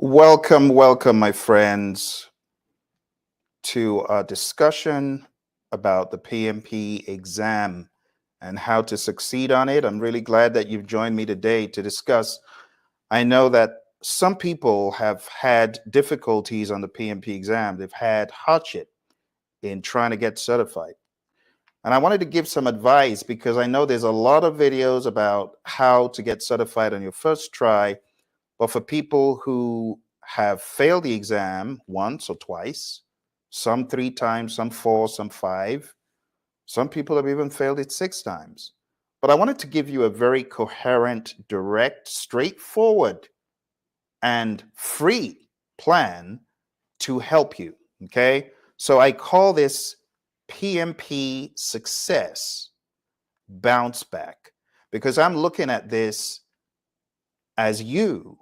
Welcome, my friends, to a discussion about the PMP exam and how to succeed on it. I'm really glad that you've joined me today to discuss. I know that some people have had difficulties on the PMP exam. They've had hardship in trying to get certified. And I wanted to give some advice because I know there's a lot of videos about how to get certified on your first try. But for people who have failed the exam once or twice, some 3 times, some 4, some 5, some people have even failed it 6 times. But I wanted to give you a very coherent, direct, straightforward, and free plan to help you. Okay. So I call this PMP success bounce back because I'm looking at this as you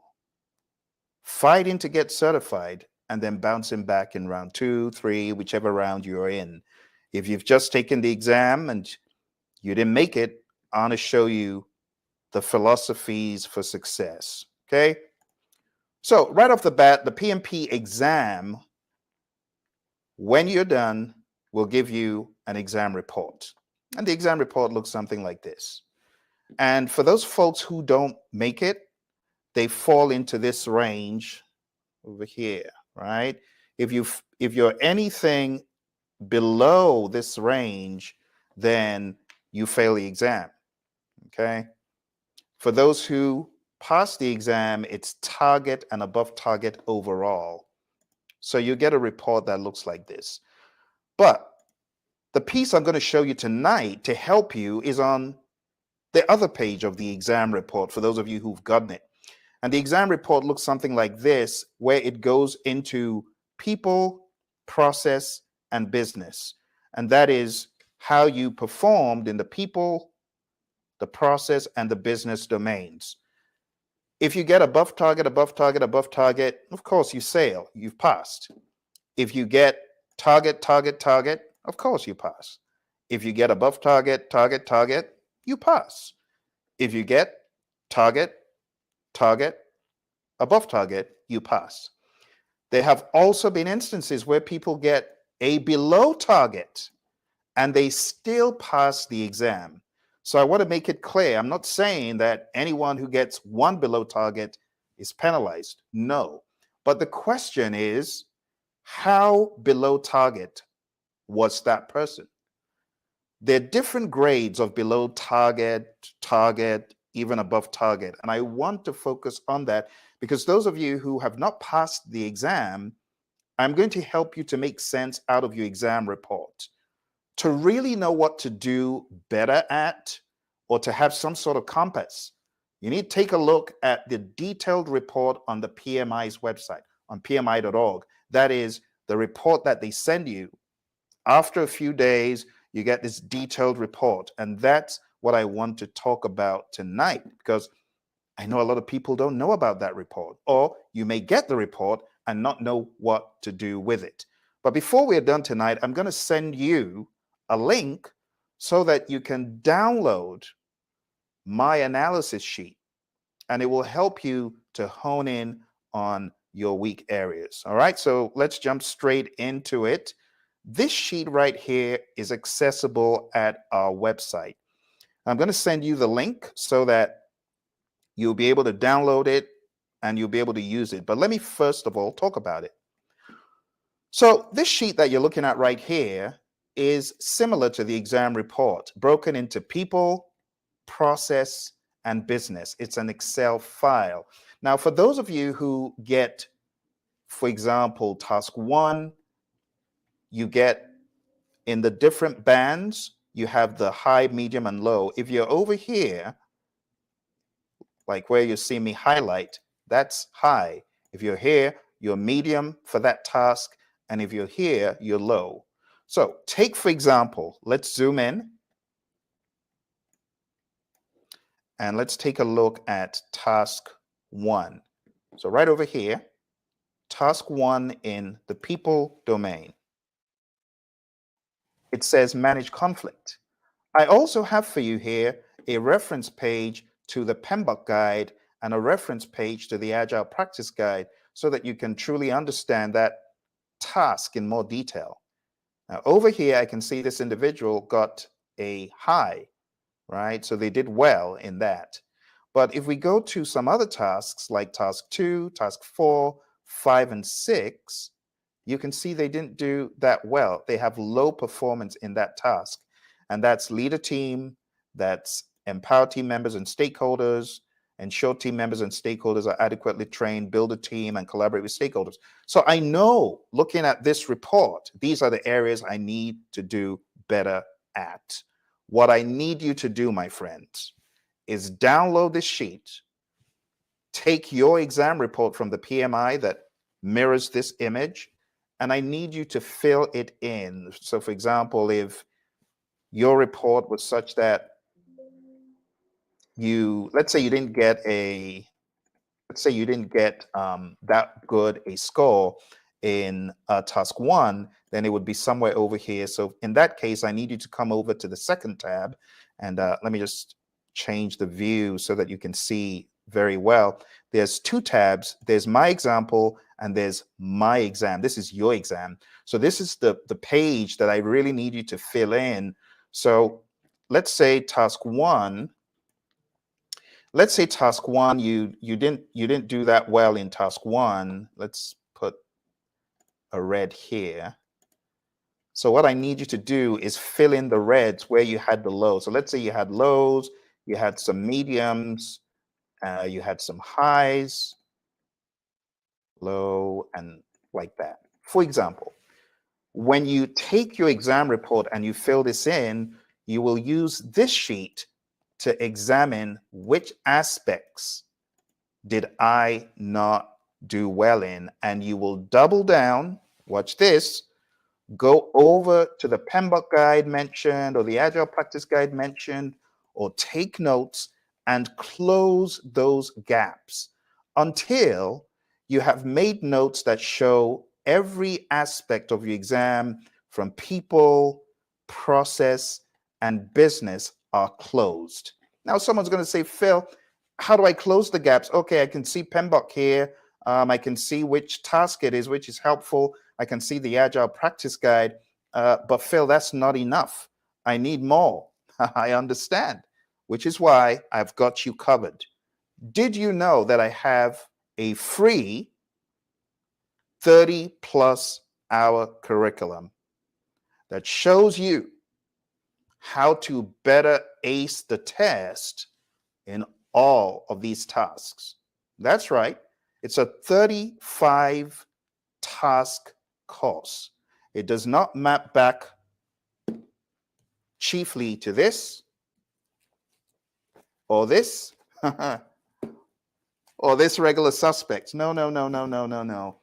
fighting to get certified and then bouncing back in round 2, 3, whichever round you're in. If you've just taken the exam and you didn't make it, I want to show you the philosophies for success. Okay. So right off the bat, the PMP exam, when you're done, will give you an exam report. And the exam report looks something like this. And for those folks who don't make it, they fall into this range over here, right? If you're anything below this range, then you fail the exam. Okay. For those who pass the exam, it's target and above target overall. So you get a report that looks like this. But the piece I'm going to show you tonight to help you is on the other page of the exam report for those of you who've gotten it. And the exam report looks something like this, where it goes into people, process, and business. And that is how you performed in the people, the process, and the business domains. If you get above target, above target, above target, of course you sail, you've passed. If you get target, target, target, of course you pass. If you get above target, target, target, you pass. If you get target, target, above target, you pass. There have also been instances where people get a below target and they still pass the exam. So I want to make it clear, I'm not saying that anyone who gets 1 below target is penalized. No. But the question is, how below target was that person? There are different grades of below target, target, even above target. And I want to focus on that because those of you who have not passed the exam, I'm going to help you to make sense out of your exam report. To really know what to do better at, or to have some sort of compass, you need to take a look at the detailed report on the PMI's website, on PMI.org. That is the report that they send you. After a few days, you get this detailed report. And that's what I want to talk about tonight, because I know a lot of people don't know about that report, or you may get the report and not know what to do with it. But before we are done tonight, I'm going to send you a link so that you can download my analysis sheet, and it will help you to hone in on your weak areas. All right, so let's jump straight into it. This sheet right here is accessible at our website. I'm going to send you the link so that you'll be able to download it and you'll be able to use it. But let me first of all talk about it. So this sheet that you're looking at right here is similar to the exam report, broken into people, process, and business. It's an Excel file. Now, for those of you who get, for example, task 1, you get in the different bands, you have the high, medium, and low. If you're over here, like where you see me highlight, that's high. If you're here, you're medium for that task. And if you're here, you're low. So take, for example, let's zoom in. And let's take a look at task 1. So right over here, task 1 in the people domain. It says manage conflict. I also have for you here a reference page to the PMBOK guide and a reference page to the Agile Practice Guide. so that you can truly understand that task in more detail. Now, over here, I can see this individual got a high, right? So they did well in that. But if we go to some other tasks like task 2, task 4, 5, and 6, you can see they didn't do that well. They have low performance in that task. And that's lead a team, that's empower team members and stakeholders, ensure team members and stakeholders are adequately trained, build a team, and collaborate with stakeholders. So I know, looking at this report, these are the areas I need to do better at. What I need you to do, my friends, is download this sheet, take your exam report from the PMI that mirrors this image, and I need you to fill it in. So for example, if your report was such that let's say you didn't get that good a score in task 1, then it would be somewhere over here. So in that case, I need you to come over to the second tab, and let me just change the view so that you can see very well. There's 2 tabs. There's my example and there's my exam. This is your exam. So this is the page that I really need you to fill in. So let's say task 1. Let's say task 1, you didn't do that well in task 1. Let's put a red here. So what I need you to do is fill in the reds where you had the lows. So let's say you had lows, you had some mediums, you had some highs, low, and like that. For example, when you take your exam report and you fill this in, you will use this sheet to examine which aspects did I not do well in, and you will double down, watch this, go over to the PMBOK guide mentioned or the Agile Practice Guide mentioned, or take notes and close those gaps until you have made notes that show every aspect of your exam from people, process, and business are closed. Now, someone's going to say, Phil, how do I close the gaps? Okay, I can see PMBOK here. I can see which task it is, which is helpful. I can see the Agile Practice Guide. But Phil, that's not enough. I need more. I understand, which is why I've got you covered. Did you know that I have a free 30+ hour curriculum that shows you how to better ace the test in all of these tasks? That's right. It's a 35 task course. It does not map back chiefly to this or this or this regular suspect. No, no, no, no, no, no, no.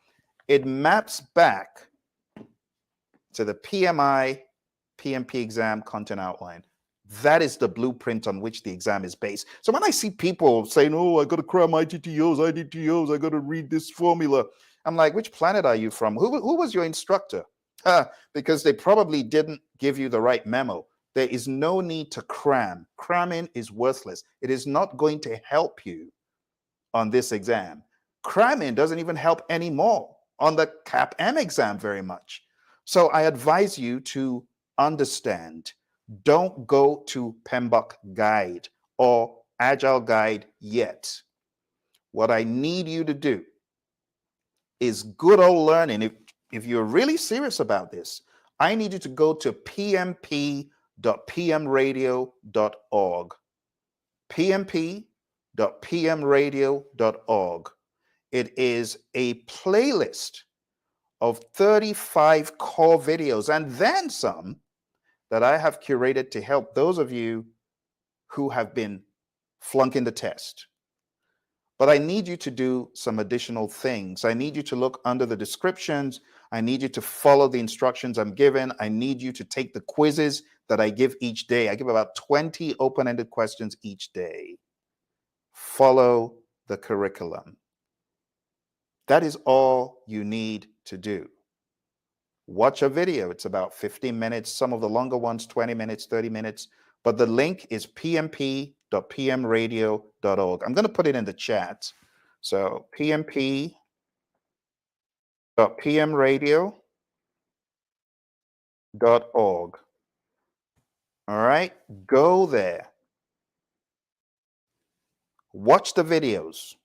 It maps back to the PMI PMP exam content outline. That is the blueprint on which the exam is based. So when I see people saying, oh, I got to cram ITTOs, IDTOs, I got to read this formula, I'm like, which planet are you from? Who was your instructor? Because they probably didn't give you the right memo. There is no need to cram. Cramming is worthless. It is not going to help you on this exam. Cramming doesn't even help anymore on the CAP-M exam very much. So I advise you to understand. Don't go to PMBOK Guide or Agile Guide yet. What I need you to do is good old learning. If you're really serious about this, I need you to go to pmp.pmradio.org. pmp.pmradio.org. It is a playlist of 35 core videos and then some that I have curated to help those of you who have been flunking the test. But I need you to do some additional things. I need you to look under the descriptions. I need you to follow the instructions I'm given. I need you to take the quizzes that I give each day. I give about 20 open-ended questions each day. Follow the curriculum. That is all you need to do. Watch a video. It's about 15 minutes. Some of the longer ones, 20 minutes, 30 minutes. But the link is pmp.pmradio.org. I'm going to put it in the chat. So pmp.pmradio.org. pmradio.org. All right, go there, watch the videos.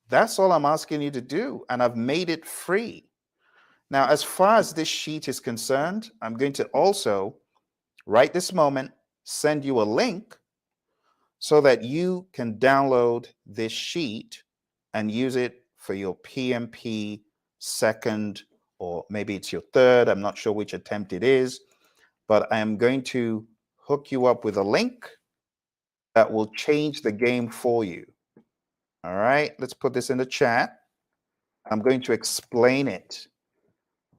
That's all I'm asking you to do, and I've made it free. Now, as far as this sheet is concerned, I'm going to also, right this moment, send you a link so that you can download this sheet and use it for your PMP second, or maybe it's your third. I'm not sure which attempt it is, but I am going to hook you up with a link that will change the game for you. All right, let's put this in the chat. I'm going to explain it.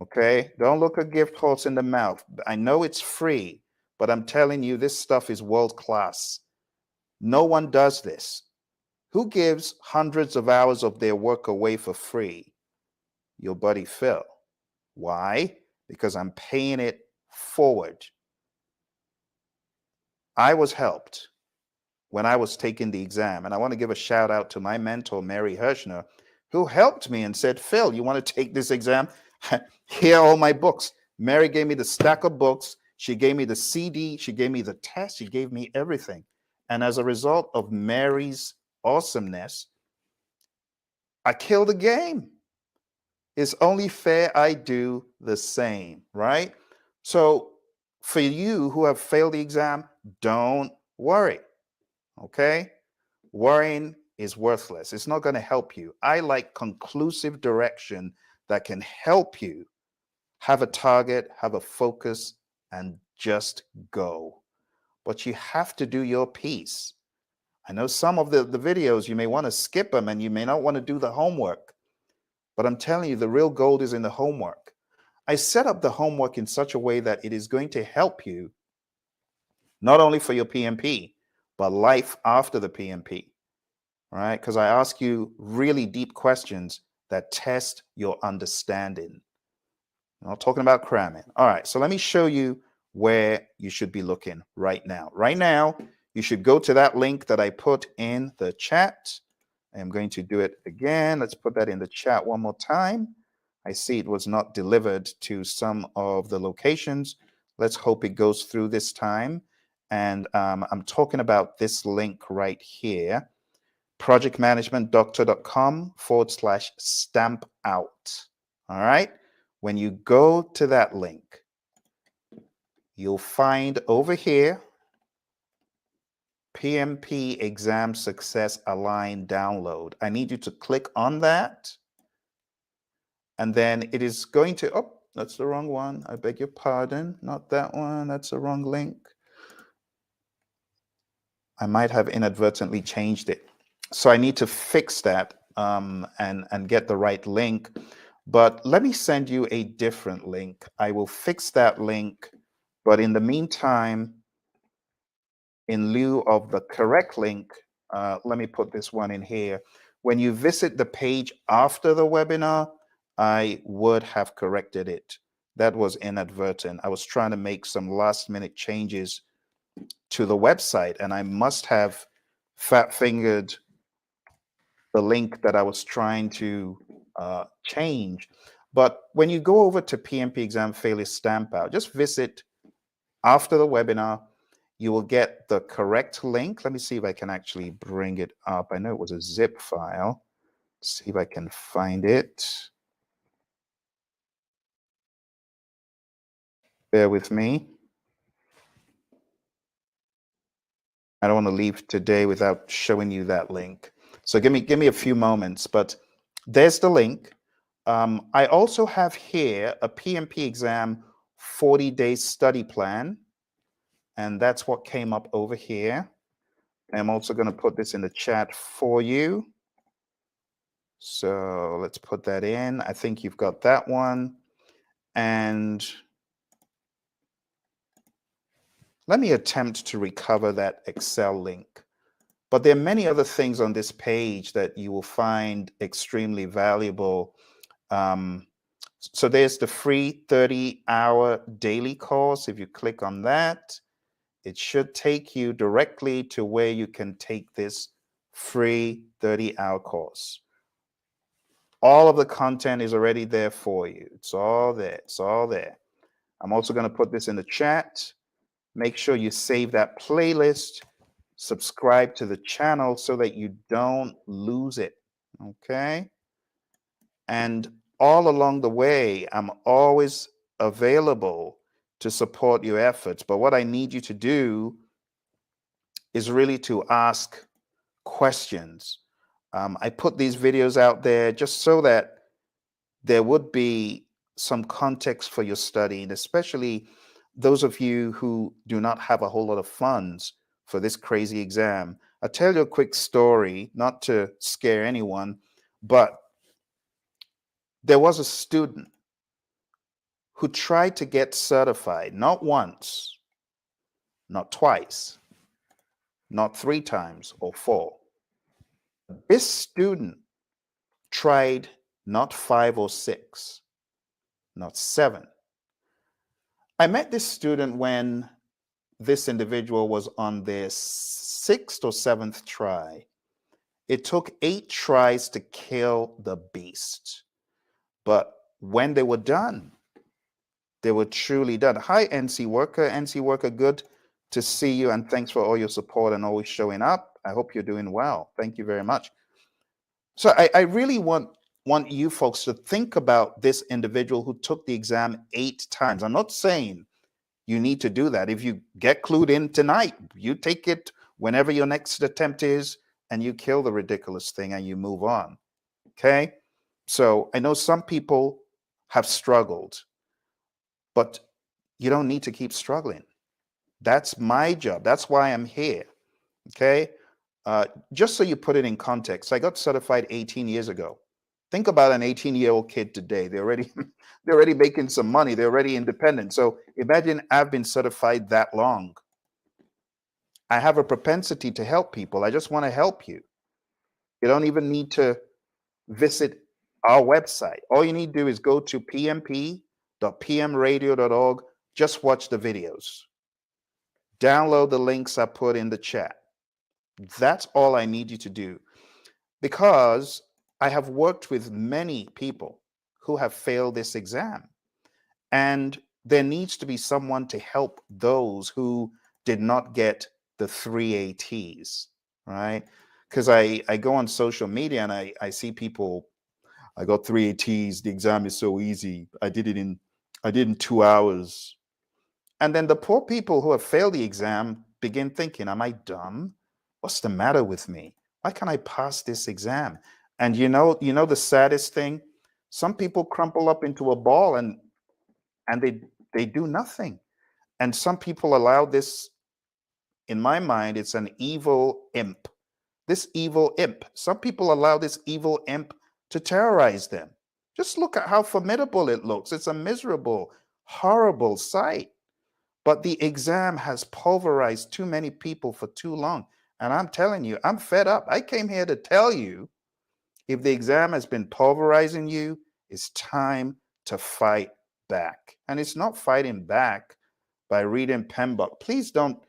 Okay, don't look a gift horse in the mouth. I know it's free, but I'm telling you, this stuff is world class. No one does this. Who gives hundreds of hours of their work away for free? Your buddy Phil. Why? Because I'm paying it forward. I was helped when I was taking the exam, and I want to give a shout out to my mentor, Mary Hirschner, who helped me and said, Phil, you want to take this exam? Here are all my books. Mary gave me the stack of books. She gave me the CD. She gave me the test. She gave me everything. And as a result of Mary's awesomeness, I killed the game. It's only fair I do the same, right? So for you who have failed the exam, don't worry, okay? Worrying is worthless. It's not going to help you. I like conclusive direction that can help you have a target, have a focus, and just go. But you have to do your piece. I know some of the videos, you may want to skip them and you may not want to do the homework. But I'm telling you, the real gold is in the homework. I set up the homework in such a way that it is going to help you not only for your PMP, but life after the PMP, right? Because I ask you really deep questions that test your understanding. I'm not talking about cramming. All right, so let me show you where you should be looking right now. Right now, you should go to that link that I put in the chat. I'm going to do it again. Let's put that in the chat one more time. I see it was not delivered to some of the locations. Let's hope it goes through this time. And I'm talking about this link right here, projectmanagementdoctor.com/stamp out. All right. When you go to that link, you'll find over here PMP Exam Success Align Download. I need you to click on that. And then it is going to, oh, that's the wrong one. I beg your pardon. Not that one. That's the wrong link. I might have inadvertently changed it. So I need to fix that and get the right link. But let me send you a different link. I will fix that link. But in the meantime, in lieu of the correct link, let me put this one in here. When you visit the page after the webinar, I would have corrected it. That was inadvertent. I was trying to make some last minute changes to the website, and I must have fat fingered the link that I was trying to change. But when you go over to PMP Exam Failure Stamp Out, just visit after the webinar. You will get the correct link. Let me see if I can actually bring it up. I know it was a zip file. Let's see if I can find it. Bear with me. I don't want to leave today without showing you that link. So give me a few moments, but there's the link. I also have here a PMP exam 40-day study plan, and that's what came up over here. I'm also going to put this in the chat for you. So let's put that in. I think you've got that one. And let me attempt to recover that Excel link. But there are many other things on this page that you will find extremely valuable. So there's the free 30-hour daily course. If you click on that, it should take you directly to where you can take this free 30-hour course. All of the content is already there for you. It's all there. It's all there. I'm also going to put this in the chat. Make sure you save that playlist, subscribe to the channel so that you don't lose it. Okay. And all along the way, I'm always available to support your efforts. But what I need you to do is really to ask questions. I put these videos out there just so that there would be some context for your studying, especially those of you who do not have a whole lot of funds for this crazy exam. I'll tell you a quick story, not to scare anyone, but there was a student who tried to get certified, not once, not twice, not 3 times or 4. This student tried not 5 or 6, not 7. I met this student when this individual was on their 6th or 7th try. It took 8 tries to kill the beast. But when they were done, they were truly done. Hi, NC Worker. NC Worker, good to see you, and thanks for all your support and always showing up. I hope you're doing well. Thank you very much. So I really want you folks to think about this individual who took the exam 8 times. I'm not saying you need to do that. If you get clued in tonight, you take it whenever your next attempt is, and you kill the ridiculous thing and you move on. Okay? So I know some people have struggled, but you don't need to keep struggling. That's my job. That's why I'm here. Okay? Just so you put it in context, I got certified 18 years ago. Think about an 18-year-old kid today. They're already making some money. They're already independent. So imagine I've been certified that long. I have a propensity to help people. I just want to help you. You don't even need to visit our website. All you need to do is go to pmp.pmradio.org. Just watch the videos. Download the links I put in the chat. That's all I need you to do, because I have worked with many people who have failed this exam, and there needs to be someone to help those who did not get the 3 ATs, right? Because I go on social media and I see people, I got 3 ATs, the exam is so easy. I did it in 2 hours. And then the poor people who have failed the exam begin thinking, am I dumb? What's the matter with me? Why can't I pass this exam? And you know the saddest thing? Some people crumple up into a ball and they do nothing. And some people allow this, in my mind, it's an evil imp. This evil imp. Some people allow this evil imp to terrorize them. Just look at how formidable it looks. It's a miserable, horrible sight. But the exam has pulverized too many people for too long. And I'm telling you, I'm fed up. I came here to tell you, if the exam has been pulverizing you, it's time to fight back. And it's not fighting back by reading PMBOK. Please don't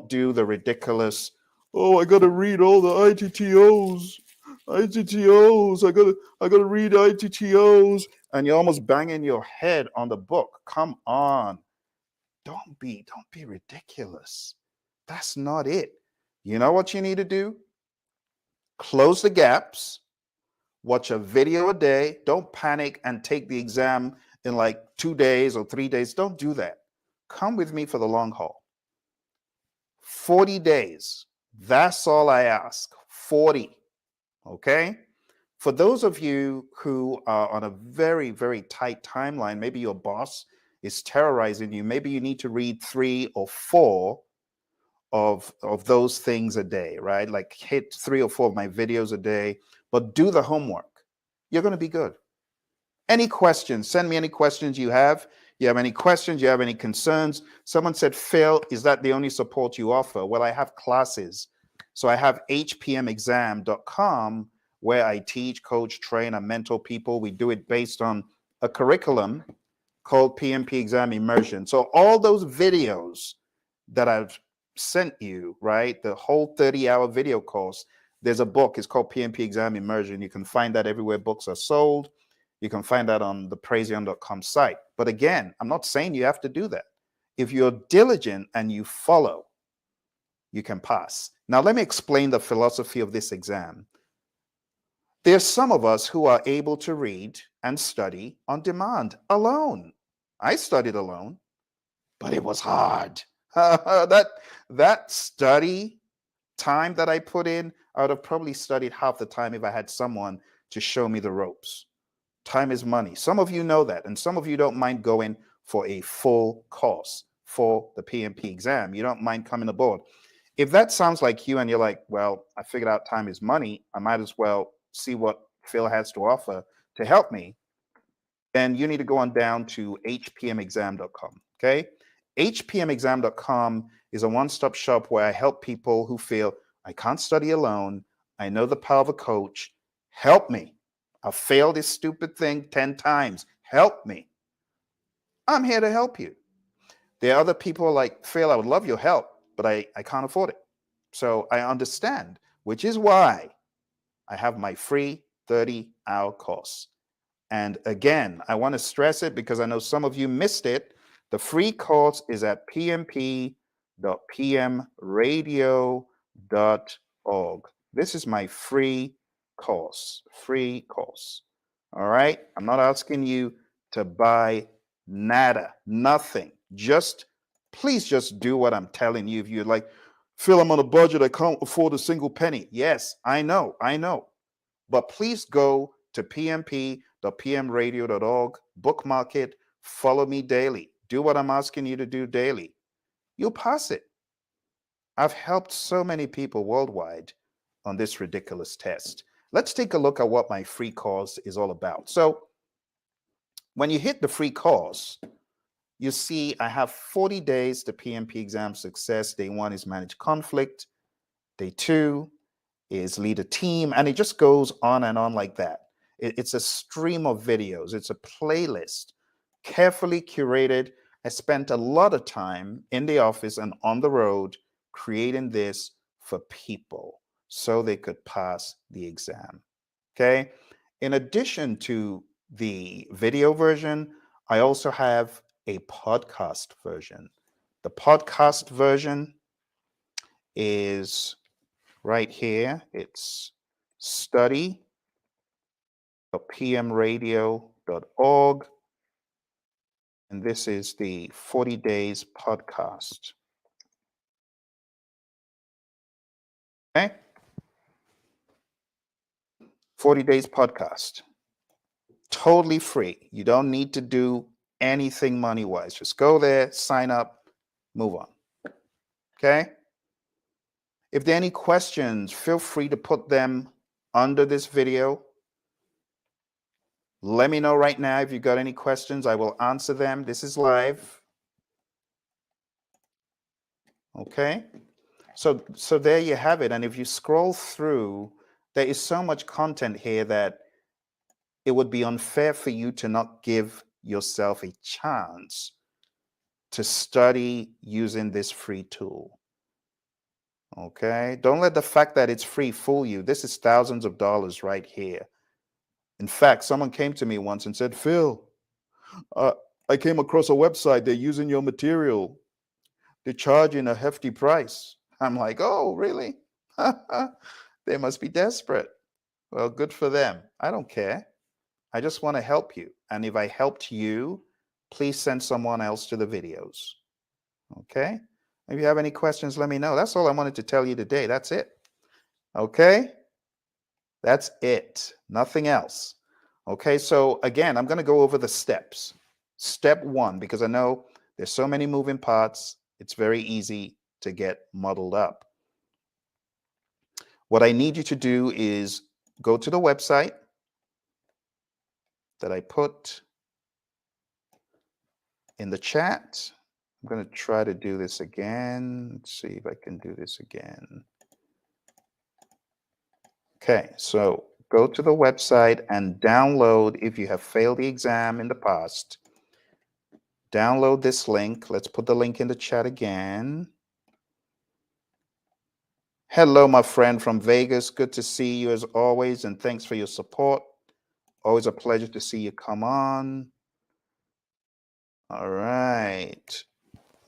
do the ridiculous, oh, I got to read all the ITTOs. I gotta read ITTOs, and you're almost banging your head on the book. Come on. Don't be ridiculous. That's not it. You know what you need to do? Close the gaps, watch a video a day. Don't panic and take the exam in like 2 days or 3 days. Don't do that. Come with me for the long haul. 40 days. That's all I ask. 40. Okay? For those of you who are on a very, very tight timeline, maybe your boss is terrorizing you. Maybe you need to read 3 or 4 of those things a day, right? Like hit 3 or 4 of my videos a day, but do the homework. You're going to be good. Any questions? Send me any questions you have. You have any questions? You have any concerns? Someone said, Phil, is that the only support you offer? Well, I have classes. So I have hpmexam.com, where I teach, coach, train, and mentor people. We do it based on a curriculum called PMP Exam Immersion. So all those videos that I've sent you, right, the whole 30-hour video course, There's a book, it's called PMP Exam Immersion. You can find that everywhere books are sold. You can find that on the Praizion.com site. But again, I'm not saying you have to do that. If you're diligent and you follow, you can pass. Now, let me explain the philosophy of this exam. There's some of us who are able to read and study on demand alone. I studied alone, but it was hard. that study time that I put in, I would have probably studied half the time if I had someone to show me the ropes. Time is money. Some of you know that, and some of you don't mind going for a full course for the PMP exam. You don't mind coming aboard. If that sounds like you and you're like, well, I figured out time is money, I might as well see what Phil has to offer to help me, then you need to go on down to hpmexam.com. Okay. hpmexam.com is a one-stop shop where I help people who feel I can't study alone. I know the power of a coach. Help me. I've failed this stupid thing 10 times. Help me. I'm here to help you. There are other people like, Phil, I would love your help, but I can't afford it. So I understand, which is why I have my free 30-hour course. And again, I want to stress it because I know some of you missed it. The free course is at pmp.pmradio.org. This is my free course. All right. I'm not asking you to buy nada, nothing. Please just do what I'm telling you. If you're like, Phil, I'm on a budget, I can't afford a single penny. Yes, I know. But please go to pmp.pmradio.org, bookmark it, follow me daily. Do what I'm asking you to do daily. You'll pass it. I've helped so many people worldwide on this ridiculous test. Let's take a look at what my free course is all about. So when you hit the free course, you see I have 40 days to PMP exam success. Day 1 is manage conflict. Day 2 is lead a team, and it just goes on and on like that. It's a stream of videos. It's a playlist, carefully curated. I spent a lot of time in the office and on the road creating this for people so they could pass the exam. Okay. In addition to the video version, I also have a podcast version. The podcast version is right here. It's study.pmradio.org. And this is the 40 days podcast. Okay? 40 days podcast. Totally free. You don't need to do anything money-wise. Just go there, sign up, move on. Okay? If there are any questions, feel free to put them under this video. Let me know right now if you've got any questions. I will answer them. This is live. Okay? So there you have it. And if you scroll through, there is so much content here that it would be unfair for you to not give yourself a chance to study using this free tool. Okay? Don't let the fact that it's free fool you. This is thousands of dollars right here. In fact, someone came to me once and said, Phil, I came across a website. They're using your material. They're charging a hefty price. I'm like, oh, really? They must be desperate. Well, good for them. I don't care. I just want to help you. And if I helped you, please send someone else to the videos. Okay? If you have any questions, let me know. That's all I wanted to tell you today. That's it. Okay? That's it. Nothing else. Okay, so again, I'm going to go over the steps. Step 1, because I know there's so many moving parts, it's very easy to get muddled up. What I need you to do is go to the website that I put in the chat. I'm going to try to do this again. Let's see if I can do this again. Okay, so go to the website and download, if you have failed the exam in the past, download this link. Let's put the link in the chat again. Hello, my friend from Vegas. Good to see you as always, and thanks for your support. Always a pleasure to see you come on. All right.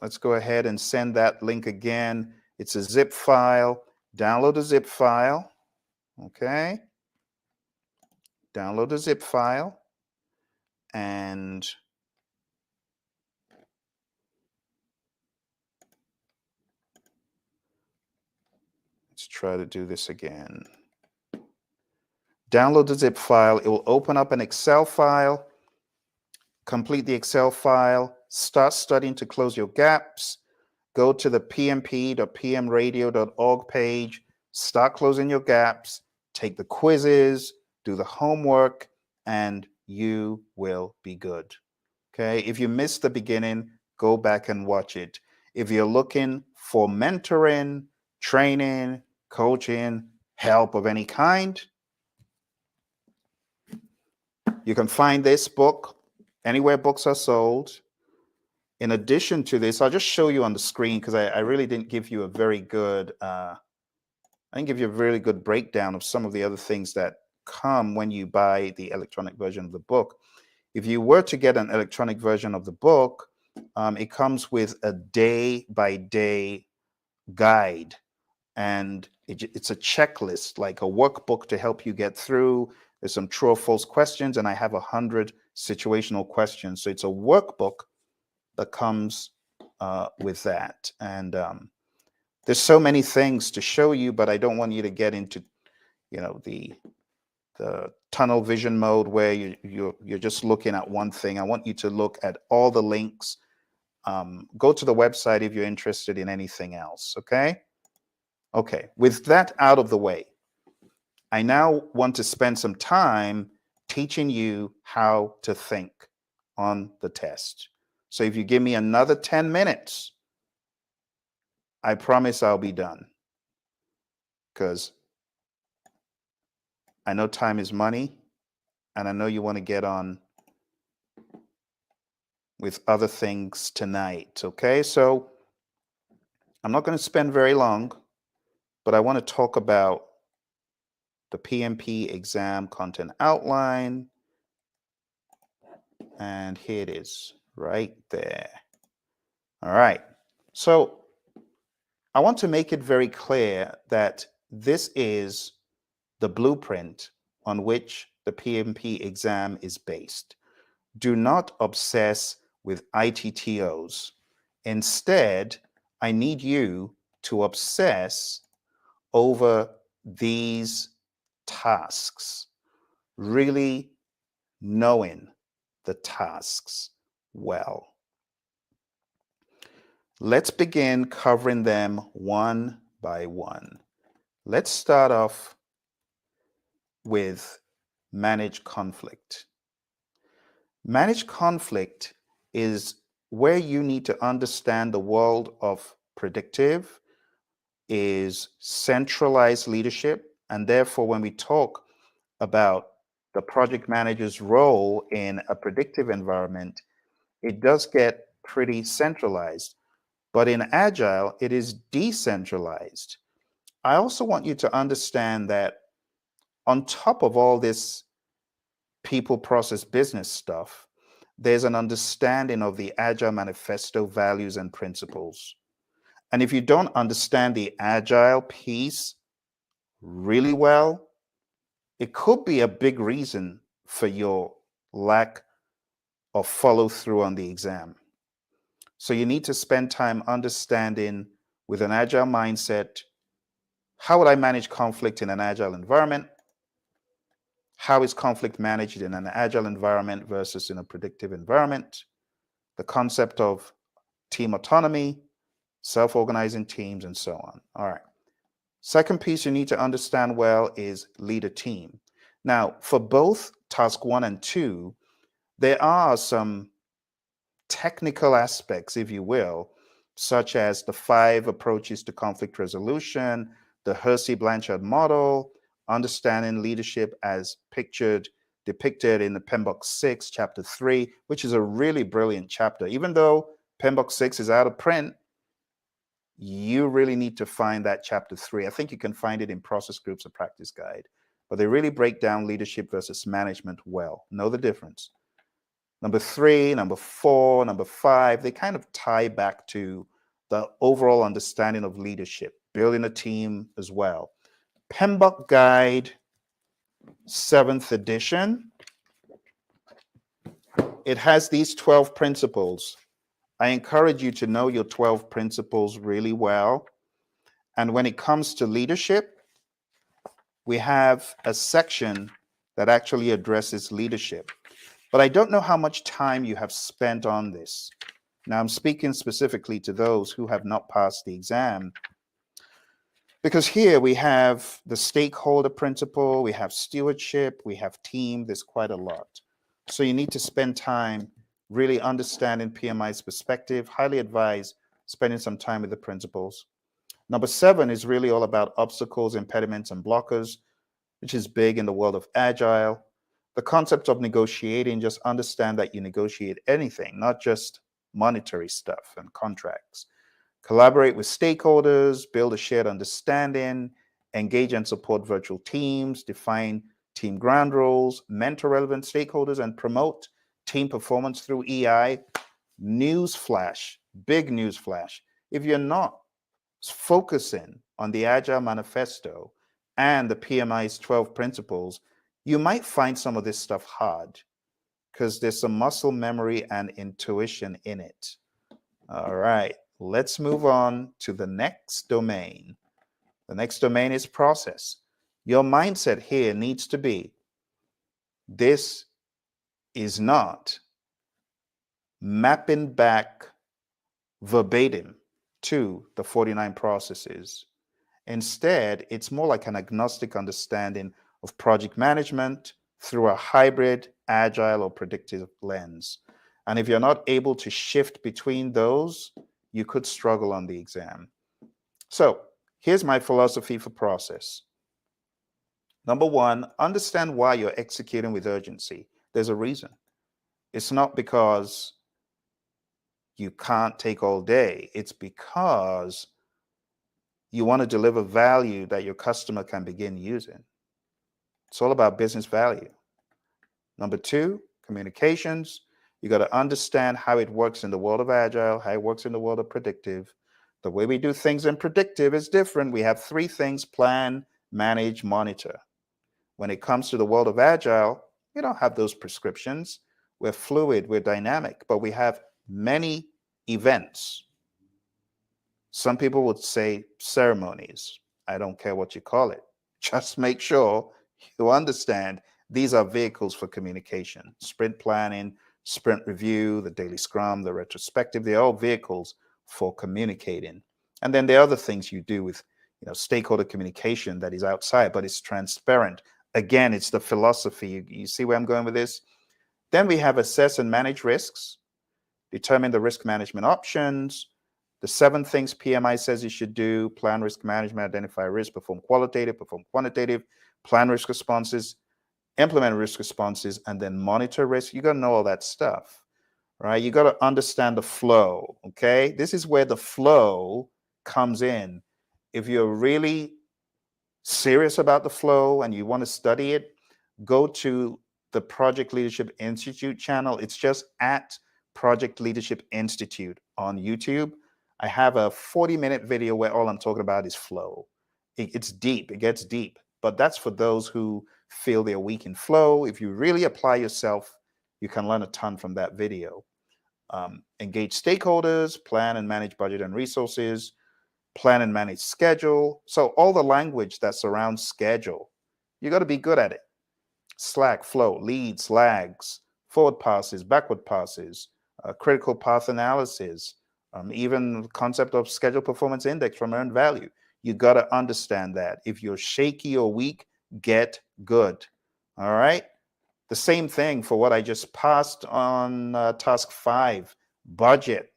Let's go ahead and send that link again. It's a zip file. Download the zip file. Okay. Download the zip file. And let's try to do this again. Download the zip file. It will open up an Excel file. Complete the Excel file. Start studying to close your gaps. Go to the pmp.pmradio.org page. Start closing your gaps. Take the quizzes. Do the homework. And you will be good. Okay. If you missed the beginning, go back and watch it. If you're looking for mentoring, training, coaching, help of any kind, you can find this book anywhere books are sold. In addition to this, I'll just show you on the screen because I really didn't give you a very good, I didn't give you a really good breakdown of some of the other things that come when you buy the electronic version of the book. If you were to get an electronic version of the book, it comes with a day-by-day guide, and it's a checklist, like a workbook to help you get through. There's some true or false questions, and I have 100 situational questions. So it's a workbook that comes with that. And there's so many things to show you, but I don't want you to get into, the tunnel vision mode where you're just looking at one thing. I want you to look at all the links. Go to the website if you're interested in anything else. Okay. With that out of the way, I now want to spend some time teaching you how to think on the test. So if you give me another 10 minutes, I promise I'll be done, because I know time is money, and I know you want to get on with other things tonight. Okay, so I'm not going to spend very long, but I want to talk about the PMP exam content outline. And here it is right there. All right. So I want to make it very clear that this is the blueprint on which the PMP exam is based. Do not obsess with ITTOs. Instead, I need you to obsess over these tasks, really knowing the tasks well. Let's begin covering them one by one. Let's start off with manage conflict. Manage conflict is where you need to understand the world of predictive, is centralized leadership, and therefore when we talk about the project manager's role in a predictive environment, it does get pretty centralized. But in Agile, it is decentralized. I also want you to understand that on top of all this people, process, business stuff, there's an understanding of the Agile Manifesto values and principles. And if you don't understand the Agile piece really well, it could be a big reason for your lack of follow through on the exam. So you need to spend time understanding, with an Agile mindset, how would I manage conflict in an Agile environment? How is conflict managed in an Agile environment versus in a predictive environment? The concept of team autonomy, self-organizing teams, and so on. All right. Second piece you need to understand well is lead a team. Now, for both task 1 and 2, there are some technical aspects, if you will, such as the 5 approaches to conflict resolution, the Hersey-Blanchard model, understanding leadership as depicted in the PMBOK 6, chapter 3, which is a really brilliant chapter. Even though PMBOK 6 is out of print, you really need to find that chapter 3. I think you can find it in Process Groups, a Practice Guide, but they really break down leadership versus management well. Know the difference. Number 3, number 4, number 5, they kind of tie back to the overall understanding of leadership, building a team as well. PMBOK Guide, 7th edition. It has these 12 principles. I encourage you to know your 12 principles really well. And when it comes to leadership, we have a section that actually addresses leadership. But I don't know how much time you have spent on this. Now, I'm speaking specifically to those who have not passed the exam, because here we have the stakeholder principle, we have stewardship, we have team, there's quite a lot. So you need to spend time really understanding PMI's perspective. Highly advise spending some time with the principles. Number 7 is really all about obstacles, impediments, and blockers, which is big in the world of Agile. The concept of negotiating, just understand that you negotiate anything, not just monetary stuff and contracts. Collaborate with stakeholders, build a shared understanding, engage and support virtual teams, define team ground rules, mentor relevant stakeholders, and promote team performance through EI. Newsflash, big newsflash. If you're not focusing on the Agile Manifesto and the PMI's 12 principles, you might find some of this stuff hard because there's some muscle memory and intuition in it. All right, let's move on to the next domain. The next domain is process. Your mindset here needs to be, this is not mapping back verbatim to the 49 processes. Instead, it's more like an agnostic understanding of project management through a hybrid, agile, or predictive lens. And if you're not able to shift between those, you could struggle on the exam. So here's my philosophy for process. Number 1, understand why you're executing with urgency. There's a reason. It's not because you can't take all day. It's because you want to deliver value that your customer can begin using. It's all about business value. Number 2, communications. You got to understand how it works in the world of Agile, how it works in the world of predictive. The way we do things in predictive is different. We have 3 things: plan, manage, monitor. When it comes to the world of Agile, we don't have those prescriptions. We're fluid, we're dynamic, but we have many events. Some people would say ceremonies. I don't care what you call it. Just make sure you understand these are vehicles for communication. Sprint planning, sprint review, the daily scrum, the retrospective, they're all vehicles for communicating. And then there are other things you do with stakeholder communication that is outside, but it's transparent. Again, it's the philosophy. You see where I'm going with this? Then we have assess and manage risks, determine the risk management options, the 7 things PMI says you should do: plan risk management, identify risk, perform qualitative, perform quantitative, plan risk responses, implement risk responses, and then monitor risk. You got to know all that stuff, right? You got to understand the flow, okay? This is where the flow comes in. If you're really serious about the flow and you want to study it, go to the Project Leadership Institute channel. It's just at Project Leadership Institute on YouTube. I have a 40-minute video where all I'm talking about is flow. It's deep, it gets deep, but that's for those who feel they're weak in flow. If you really apply yourself, you can learn a ton from that video. Engage stakeholders, plan and manage budget and resources, plan and manage schedule. So all the language that surrounds schedule, you got to be good at it. Slack, flow, leads, lags, forward passes, backward passes, critical path analysis, even the concept of schedule performance index from earned value. You got to understand that. If you're shaky or weak, get good. All right. The same thing for what I just passed on task 5, budget.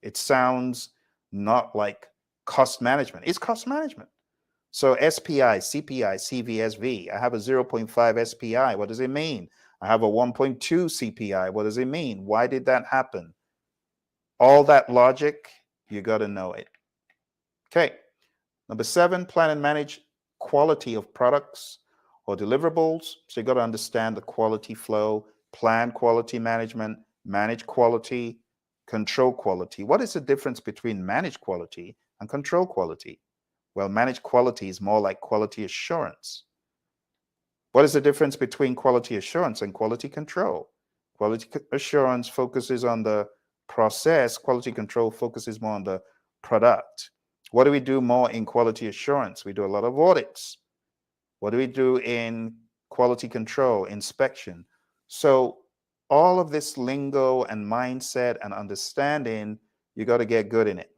It sounds not like cost management. It's cost management. So SPI, CPI, CVSV. I have a 0.5 SPI. What does it mean? I have a 1.2 CPI. What does it mean? Why did that happen? All that logic, you got to know it. Okay. Number 7, plan and manage quality of products or deliverables. So you got to understand the quality flow, plan quality management, manage quality, control quality. What is the difference between manage quality and control quality? Well, manage quality is more like quality assurance. What is the difference between quality assurance and quality control? Quality assurance focuses on the process, quality control focuses more on the product. What do we do more in quality assurance? We do a lot of audits. What do we do in quality control, inspection? So all of this lingo and mindset and understanding, you got to get good in it.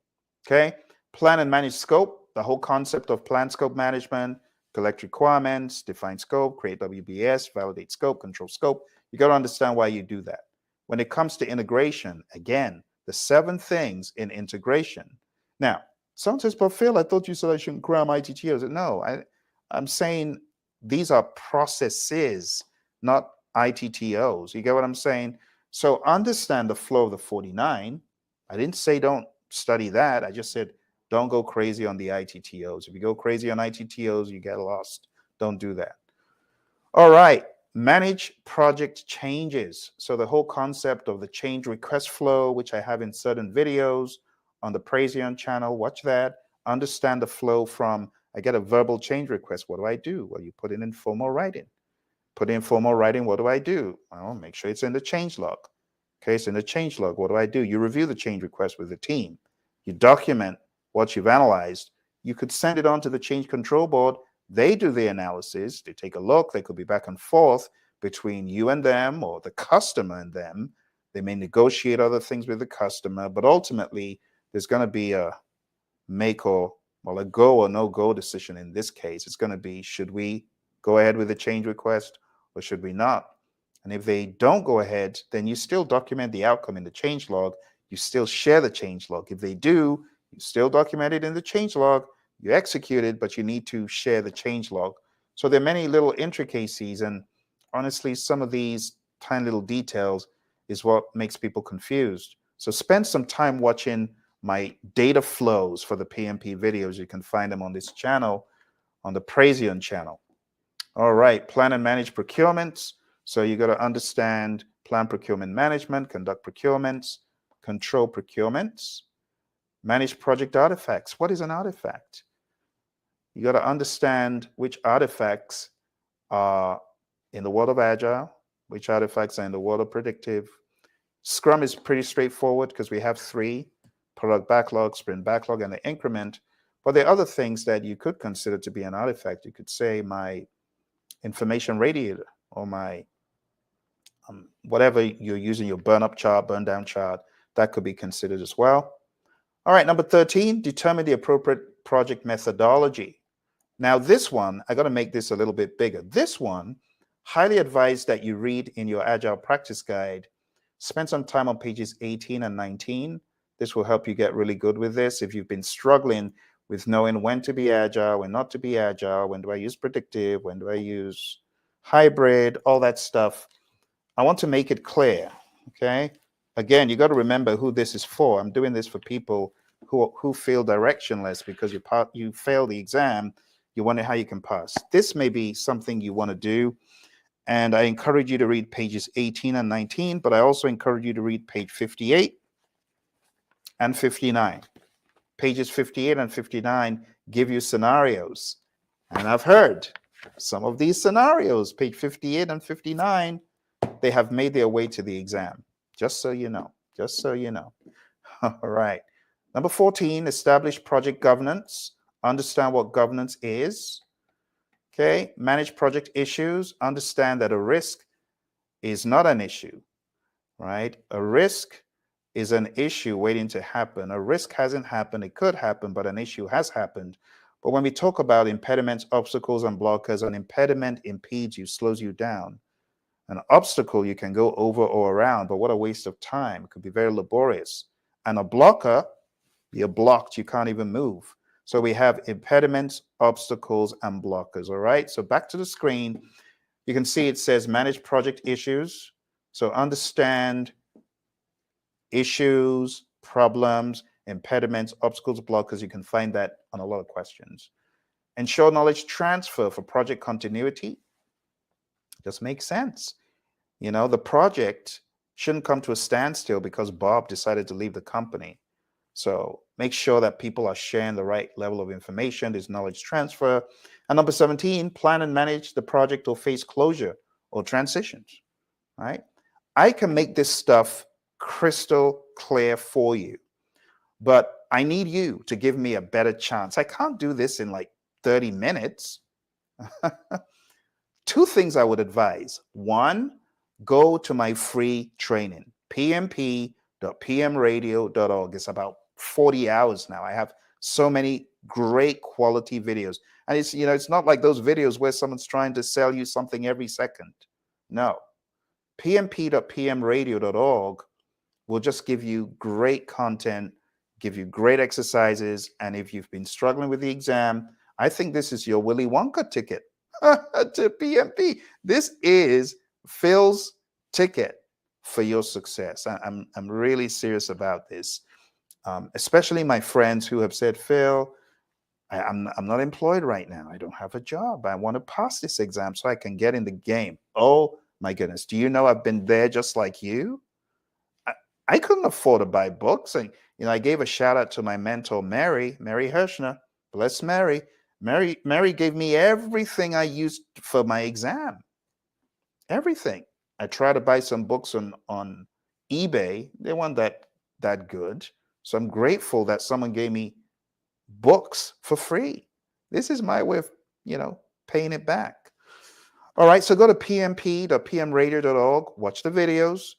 Okay. Plan and manage scope, the whole concept of plan scope management, collect requirements, define scope, create WBS, validate scope, control scope. You got to understand why you do that. When it comes to integration, again, the 7 things in integration. Now, someone says, but Phil, I thought you said I shouldn't cram ITTOs. No, I'm saying these are processes, not ITTOs. You get what I'm saying? So understand the flow of the 49. I didn't say don't study that. I just said don't go crazy on the ITTOs. If you go crazy on ITTOs, you get lost. Don't do that. All right. Manage project changes. So the whole concept of the change request flow, which I have in certain videos on the Praizion channel, watch that. Understand the flow from I get a verbal change request. What do I do? Well, you put it in formal writing. Put in formal writing. What do I do? Well, make sure it's in the change log. Okay, it's in the change log. What do I do? You review the change request with the team. You document what you've analyzed. You could send it on to the change control board. They do the analysis. They take a look. They could be back and forth between you and them or the customer and them. They may negotiate other things with the customer, but ultimately there's going to be a make or, well, a go or no go decision. In this case, it's going to be, should we go ahead with the change request or should we not? And if they don't go ahead, then you still document the outcome in the change log. You still share the change log. If they do, you still document it in the change log. You execute it, but you need to share the change log. So there are many little intricacies, and honestly, some of these tiny little details is what makes people confused. So spend some time watching my data flows for the PMP videos. You can find them on this channel, on the Praizion channel. All right, plan and manage procurements. So you got to understand plan procurement management, conduct procurements, control procurements, manage project artifacts. What is an artifact? You got to understand which artifacts are in the world of Agile, which artifacts are in the world of predictive. Scrum is pretty straightforward because we have 3, product backlog, sprint backlog, and the increment. But there are other things that you could consider to be an artifact. You could say my information radiator or my whatever you're using, your burn up chart, burn down chart, that could be considered as well. All right, number 13, determine the appropriate project methodology. Now this one, I got to make this a little bit bigger. This one, highly advised that you read in your Agile practice guide. Spend some time on pages 18 and 19. This will help you get really good with this. If you've been struggling with knowing when to be Agile, when not to be Agile, when do I use predictive, when do I use hybrid, all that stuff, I want to make it clear, okay? Again, you got to remember who this is for. I'm doing this for people who feel directionless because you fail the exam. You wonder how you can pass. This may be something you want to do, and I encourage you to read pages 18 and 19, but I also encourage you to read page 58 and 59. Pages 58 and 59 give you scenarios, and I've heard some of these scenarios, page 58 and 59, they have made their way to the exam. Just so you know, just so you know. All right. Number 14, establish project governance. Understand what governance is. Okay. Manage project issues. Understand that a risk is not an issue, right? A risk is an issue waiting to happen. A risk hasn't happened. It could happen, but an issue has happened. But when we talk about impediments, obstacles, and blockers, an impediment impedes you, slows you down. An obstacle you can go over or around, but what a waste of time. It could be very laborious. And a blocker, you're blocked, you can't even move. So we have impediments, obstacles, and blockers, all right? So back to the screen, you can see it says manage project issues. So understand issues, problems, impediments, obstacles, blockers. You can find that on a lot of questions. Ensure knowledge transfer for project continuity. Just makes sense. The project shouldn't come to a standstill because Bob decided to leave the company. So make sure that people are sharing the right level of information. There's knowledge transfer. And number 17, plan and manage the project or face closure or transitions, right? I can make this stuff crystal clear for you, but I need you to give me a better chance. I can't do this in like 30 minutes. Two things I would advise. One, go to my free training, pmp.pmradio.org. It's about 40 hours now. I have so many great quality videos. And it's not like those videos where someone's trying to sell you something every second. No. pmp.pmradio.org will just give you great content, give you great exercises. And if you've been struggling with the exam, I think this is your Willy Wonka ticket to PMP. This is Phil's ticket for your success. I'm really serious about this, especially my friends who have said, Phil, I'm not employed right now. I don't have a job. I want to pass this exam so I can get in the game. Oh my goodness. Do you know I've been there just like you? I couldn't afford to buy books. And, I gave a shout out to my mentor, Mary Hirschner. Bless Mary. Mary gave me everything I used for my exam. Everything. I tried to buy some books on eBay. They weren't that good. So I'm grateful that someone gave me books for free. This is my way of, paying it back. All right, so go to pmp.pmradio.org, watch the videos,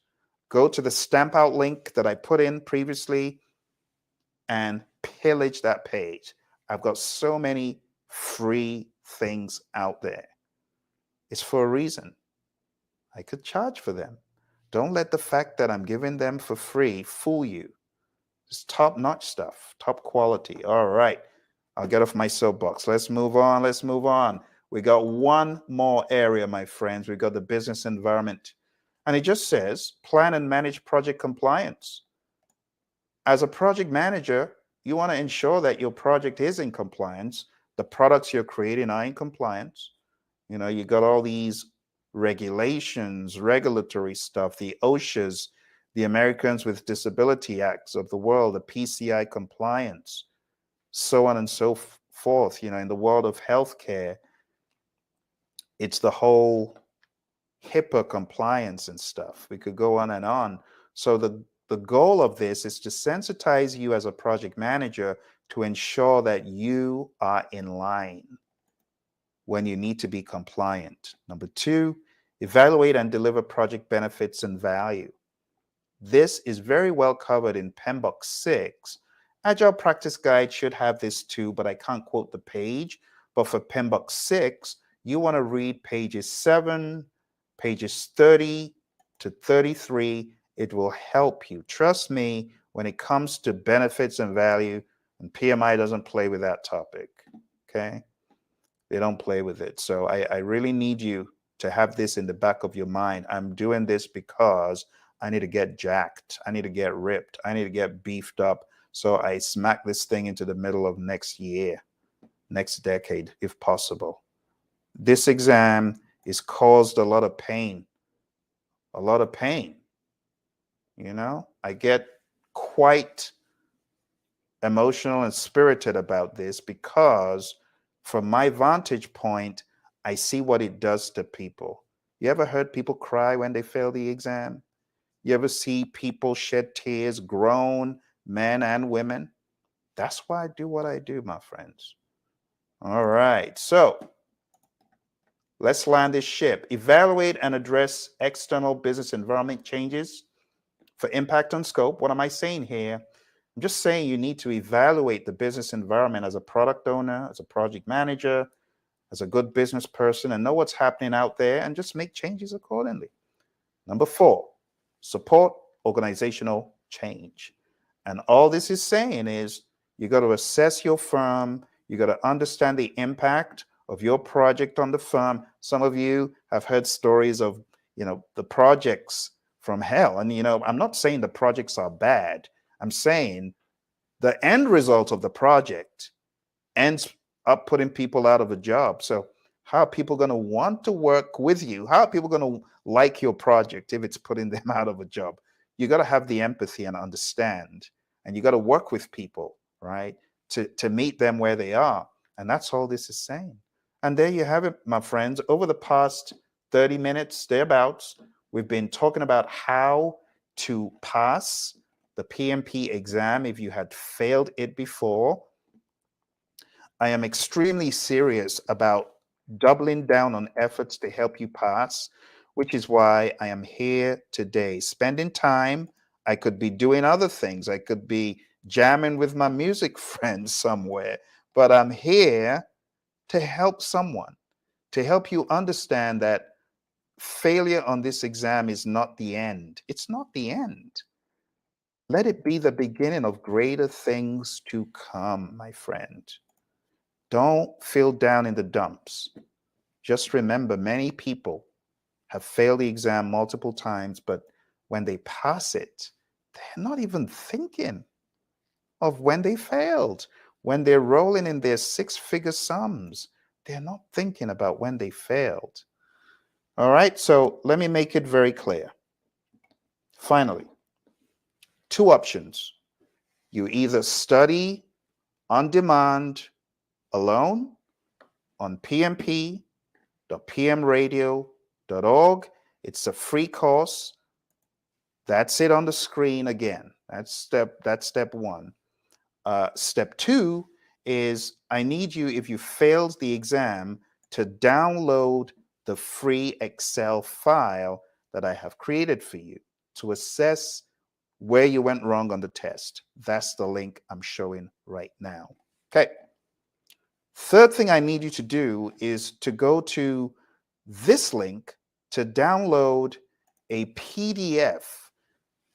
go to the stamp out link that I put in previously, and pillage that page. I've got so many free things out there. It's for a reason. I could charge for them. Don't let the fact that I'm giving them for free fool you. It's top-notch stuff, top quality. All right, I'll get off my soapbox. Let's move on. We got one more area, my friends. We got the business environment. And it just says, plan and manage project compliance. As a project manager, you want to ensure that your project is in compliance. The products you're creating are in compliance. You got all these regulations, regulatory stuff, the OSHAs, the Americans with Disability Acts of the world, the PCI compliance, so on and so forth. In the world of healthcare, it's the whole HIPAA compliance and stuff. We could go on and on. So the goal of this is to sensitize you as a project manager to ensure that you are in line when you need to be compliant. Number two, evaluate and deliver project benefits and value. This is very well covered in PMBOK 6. Agile Practice Guide should have this too, but I can't quote the page. But for PMBOK 6, you want to read pages 7, pages 30 to 33. It will help you. Trust me, when it comes to benefits and value, and PMI doesn't play with that topic, okay? They don't play with it. So I really need you to have this in the back of your mind. I'm doing this because I need to get jacked. I need to get ripped. I need to get beefed up. So I smack this thing into the middle of next year, next decade, if possible. This exam is caused a lot of pain. A lot of pain. I get quite emotional and spirited about this because from my vantage point, I see what it does to people. You ever heard people cry when they fail the exam? You ever see people shed tears, grown men and women? That's why I do what I do, my friends. All right, so let's land this ship. Evaluate and address external business environment changes for impact on scope. What am I saying here? I'm just saying you need to evaluate the business environment as a product owner, as a project manager, as a good business person, and know what's happening out there and just make changes accordingly. Number 4, support organizational change. And all this is saying is you got to assess your firm. You got to understand the impact of your project on the firm. Some of you have heard stories of, the projects from hell. And, I'm not saying the projects are bad. I'm saying the end result of the project ends up putting people out of a job. So how are people going to want to work with you? How are people going to like your project if it's putting them out of a job? You got to have the empathy and understand, and you got to work with people, right? To meet them where they are. And that's all this is saying. And there you have it, my friends. Over the past 30 minutes, thereabouts, we've been talking about how to pass the PMP exam if you had failed it before. I am extremely serious about doubling down on efforts to help you pass, which is why I am here today, spending time. I could be doing other things. I could be jamming with my music friends somewhere, but I'm here to help someone, to help you understand that failure on this exam is not the end. It's not the end. Let it be the beginning of greater things to come, my friend. Don't feel down in the dumps. Just remember, many people have failed the exam multiple times, but when they pass it, they're not even thinking of when they failed. When they're rolling in their six-figure sums, they're not thinking about when they failed. All right, so let me make it very clear. Finally, two options. You either study on demand alone on pmp.pmradio.org. It's a free course. That's it on the screen again. That's step one. Step two is I need you, if you failed the exam, to download the free Excel file that I have created for you to assess where you went wrong on the test. That's the link I'm showing right now. Okay. Third thing I need you to do is to go to this link to download a PDF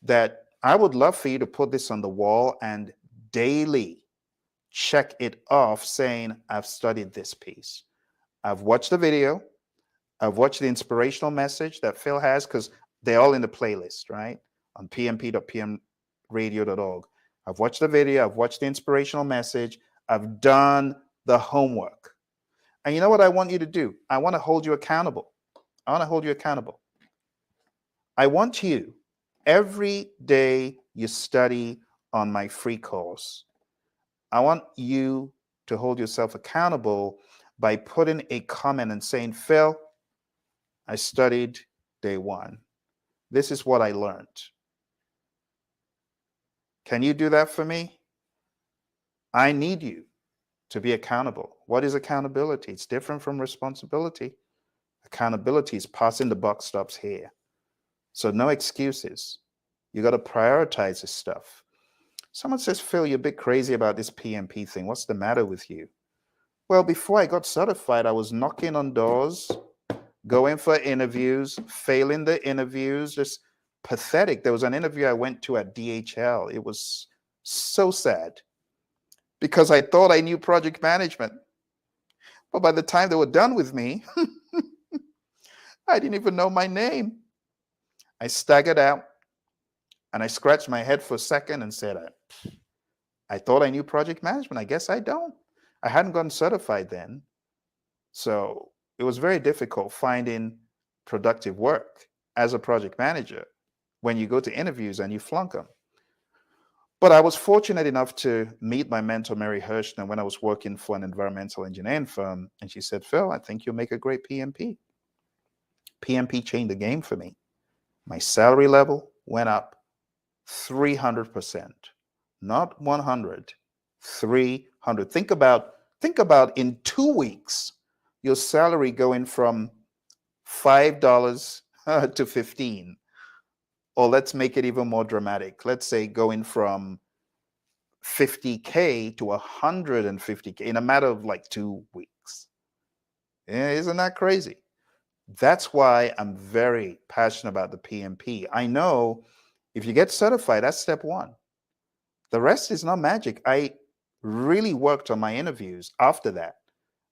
that I would love for you to put this on the wall and daily check it off saying, I've studied this piece. I've watched the video. I've watched the inspirational message that Phil has, because they're all in the playlist, right? On pmp.pmradio.org. I've watched the video. I've watched the inspirational message. I've done the homework. And you know what I want you to do? I want to hold you accountable. I want to hold you accountable. I want you, every day you study on my free course, I want you to hold yourself accountable by putting a comment and saying, Phil, I studied day one. This is what I learned. Can you do that for me? I need you to be accountable. What is accountability? It's different from responsibility. Accountability is passing the buck stops here. So no excuses. You got to prioritize this stuff. Someone says, Phil, you're a bit crazy about this PMP thing. What's the matter with you? Well, before I got certified, I was knocking on doors, going for interviews, failing the interviews, just pathetic. There was an interview I went to at DHL. It was so sad because I thought I knew project management. But by the time they were done with me, I didn't even know my name. I staggered out and I scratched my head for a second and said, I thought I knew project management. I guess I don't. I hadn't gotten certified then. So it was very difficult finding productive work as a project manager when you go to interviews and you flunk them. But I was fortunate enough to meet my mentor, Mary Hirschner, when I was working for an environmental engineering firm. And she said, Phil, I think you'll make a great PMP. PMP changed the game for me. My salary level went up 300%, not 100, 300. Think about in 2 weeks, your salary going from $5 to 15. Or let's make it even more dramatic. Let's say going from 50K to 150K in a matter of like 2 weeks. Isn't that crazy? That's why I'm very passionate about the PMP. I know if you get certified, that's step one. The rest is not magic. I really worked on my interviews after that.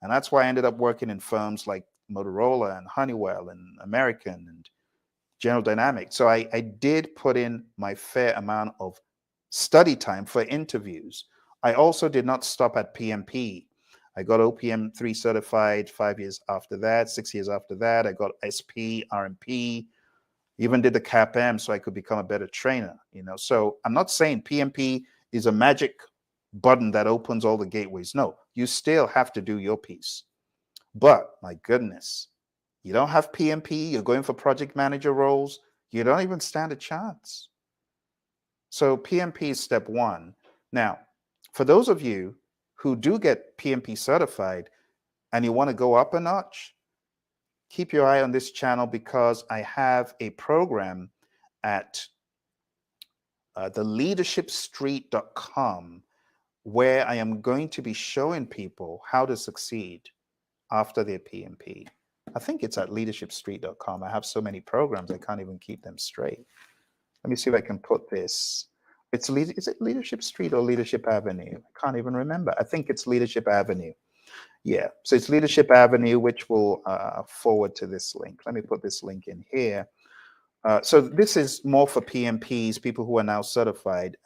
And that's why I ended up working in firms like Motorola and Honeywell and American and General Dynamics. So I did put in my fair amount of study time for interviews. I also did not stop at PMP. I got OPM 3 certified 5 years after that, 6 years after that. I got SP, RMP, even did the CAPM so I could become a better trainer. So I'm not saying PMP is a magic button that opens all the gateways. No, you still have to do your piece. But my goodness, you don't have PMP, you're going for project manager roles, you don't even stand a chance. So PMP is step one. Now, for those of you who do get PMP certified and you want to go up a notch, keep your eye on this channel because I have a program at theleadershipstreet.com where I am going to be showing people how to succeed after their PMP. I think it's at leadershipstreet.com. I have so many programs, I can't even keep them straight. Let me see if I can put this. Is it Leadership Street or Leadership Avenue? I can't even remember. I think it's Leadership Avenue. Yeah, so it's Leadership Avenue, which will forward to this link. Let me put this link in here. So this is more for PMPs, people who are now certified,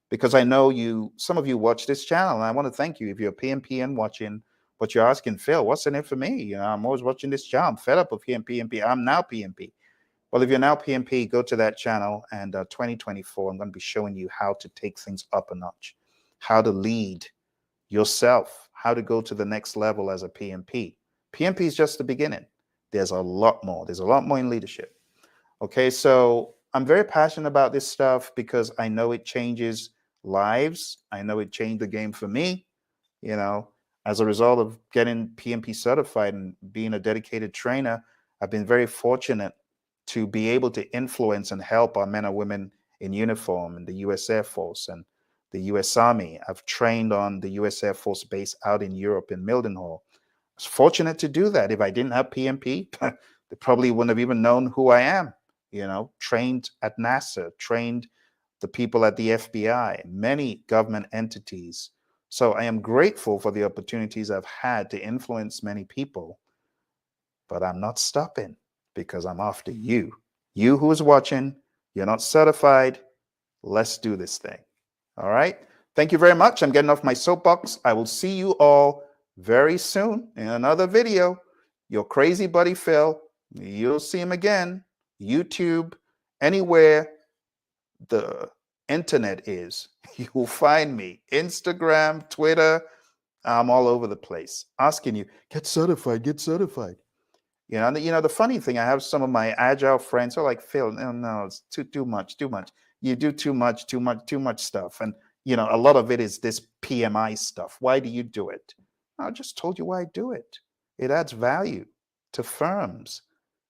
because I know some of you watch this channel, and I want to thank you if you're a PMP and watching, but you're asking, Phil, what's in it for me? I'm always watching this channel. I'm fed up of PMP. I'm now PMP. Well, if you're now PMP, go to that channel, and 2024, I'm going to be showing you how to take things up a notch, how to lead yourself, how to go to the next level as a PMP. PMP is just the beginning. There's a lot more. There's a lot more in leadership. Okay, so I'm very passionate about this stuff because I know it changes lives. I know it changed the game for me, as a result of getting PMP certified and being a dedicated trainer. I've been very fortunate to be able to influence and help our men and women in uniform in the U.S. Air Force and the U.S. Army. I've trained on the U.S. Air Force base out in Europe in Mildenhall. I was fortunate to do that. If I didn't have PMP, they probably wouldn't have even known who I am. Trained at NASA, trained the people at the FBI, many government entities. So I am grateful for the opportunities I've had to influence many people, but I'm not stopping because I'm after you. You who is watching, you're not certified. Let's do this thing. All right. Thank you very much. I'm getting off my soapbox. I will see you all very soon in another video. Your crazy buddy Phil. You'll see him again. YouTube, anywhere the internet is, you will find me. Instagram, Twitter, I'm all over the place asking you, get certified, get certified. The funny thing, I have some of my agile friends who are like, Phil, no, it's too much. You do too much stuff. And, a lot of it is this PMI stuff. Why do you do it? I just told you why I do it. It adds value to firms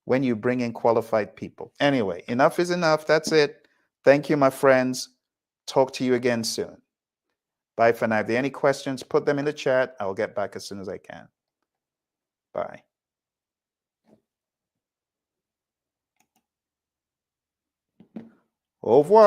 when you bring in qualified people. Anyway, enough is enough. That's it. Thank you, my friends. Talk to you again soon. Bye for now. If there are any questions, put them in the chat. I'll get back as soon as I can. Bye. Au revoir.